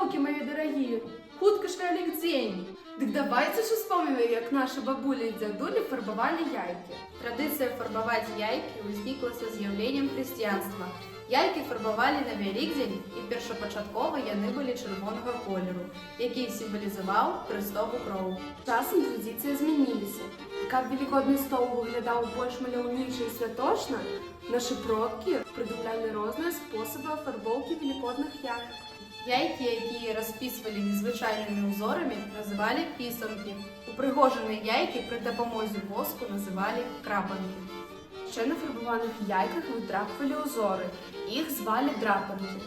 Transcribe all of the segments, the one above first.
Фарбовки, мои дорогие, хутка ж Великдень. Дык давайте ж вспомним, як наші бабулі і дзядулі фарбовали яйки. Традиція фарбувати яйки возникла са з'явленням християнства. Яйки фарбовали на Великдень, і першапачаткова яны былі чырвонага колеру, який сімвалізував Христову кров. Часам традиції змінилися. Каб великодний стол виглядав більш маляўніча і святочна, наші продки придумляли різні способи фарбовки великодних яєк. Яйки, які розписували незвичайними узорами, називали писанки. Упригожені яйки при допомозі воску називали крапанки. Ще на фарбованих яйках витрапували узори. Їх звали драпанки.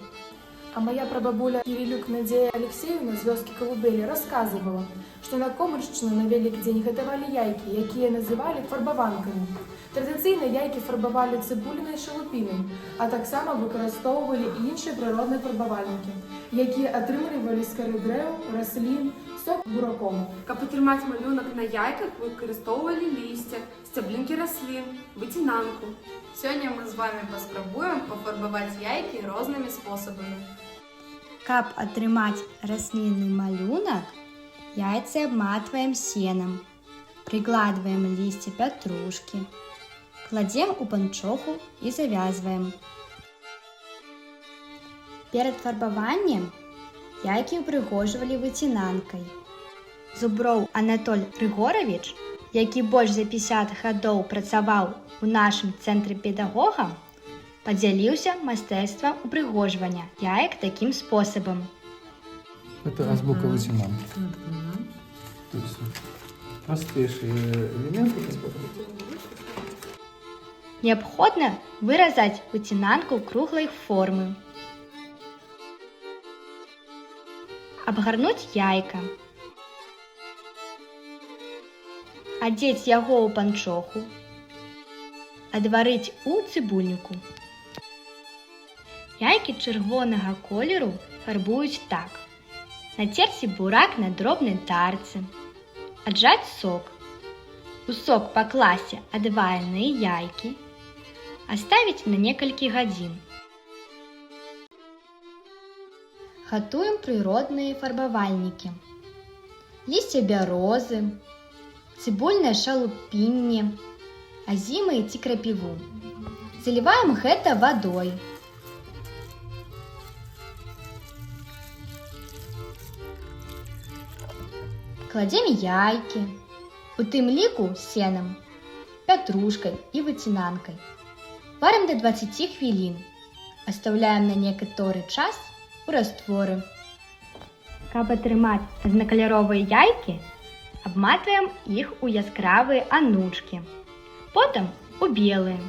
А моя прабабуля Кирилюк Надея Алексеевна з вёскі Колыбелі рассказывала, што на Комаршчыну на Великдзень гатавалі яйкі, якія называлі фарбаванкамі. Традыцыйна яйкі фарбавалі цыбулінай шалупінай, а таксама выкарыстоўвалі і іншыя прыродныя фарбавальнікі, якія атрымлівалі з кары дрэў, раслін, сок бураком. Каб атрымаць малюнак на яйках, выкарыстоўвалі лісце, сцяблінкі раслін, выцінанку. Сёння мы з вами паспрабуем пафарбаваць яйкі рознымі спосабамі. Каб атрымаць раслінны малюнак, яйцы абматваем сенам, прыкладваем лісце пятрушкі, кладзем у панчоху і завязваем. Перад фарбаваннем яйкі ўпрыгожвалі выцінанкай. Зуброў Анатоль Грыгорович, які больш за 50 гадоў працаваў у нашым цэнтры педагога, подзяліўся майстэрствам упрыгожвання яек таким способом. Это азбука вытянанки. То есть простейшие элементы. Необходно выразать вытянанку круглой формы. Абгарнуць яйка. Адзець яго ў панчоху. Адварыць у цыбульніку. Яйкі чырвонага колеру фарбуюць так. Нацерці бурак на дробнай тарцы. Аджаць сок. У сок пакласці адвараныя яйкі. Аставіць на некалькі гадзін. Гатуем прыродныя фарбавальнікі. Лісце бярозы, цыбульнае шалупінне, азімы ці крапіву. Заліваем гэта вадой. Кладзем яйкі, у тым ліку сенам, пятрушкай і выцінанкай. Варым да 20 хвілін. Аставляем на некаторы час у растворы. Каб атрымаць рознакаляровыя яйкі, абматваем іх у яскравыя анучкі. Потым у белые.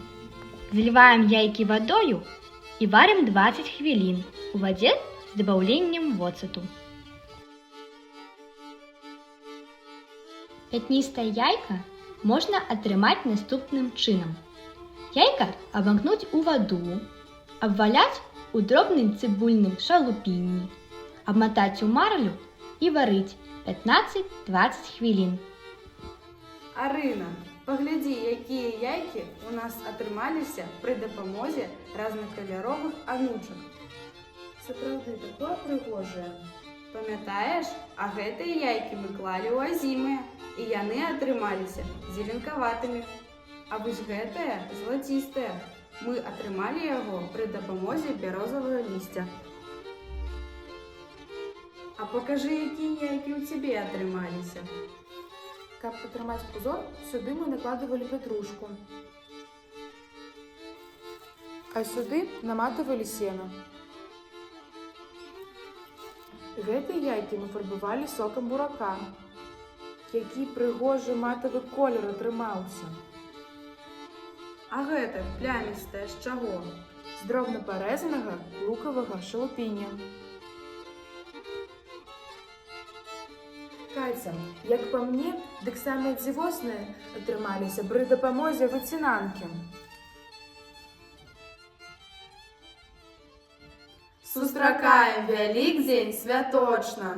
Заливаем яйкі вадою і варым 20 хвілін у вадзе з дабаўленнем воцату. Пятністае яйка можна атрымаць наступным чынам. Яйка абамкнуць у ваду, абваляць у дробным цыбульным шалупінні, абматаць у марлю і варыць 15-20 хвілін. Арына, паглядзі, якія яйкі у нас атрымаліся пры дапамозе разнакаляровых анучак. Сапраўды, такое прыгожае. Памятаеш, а гэтыя яйкі мы клалі ў азімыя, і яны атрымаліся зеленкаватымі. А вось гэтае злацістае. Мы атрымалі яго пры дапамозе бярозавага лісця. А пакажы, якія яйкі ў цябе атрымаліся. Каб атрымаць узор, сюды мы накладывалі петрушку, а сюды наматывалі сена. Гэтыя яйкі мы фарбавалі сокам бурака. Які прыгожы матавы колер атрымаўся. А гэта плямістае з чаго? З дробна парэзанага лукавага шалупіння. Катя, як па мне, дык самыя дзівосныя атрымаліся пры дапамозе выцінанкі. Сустракаем Вялікдзень святочна!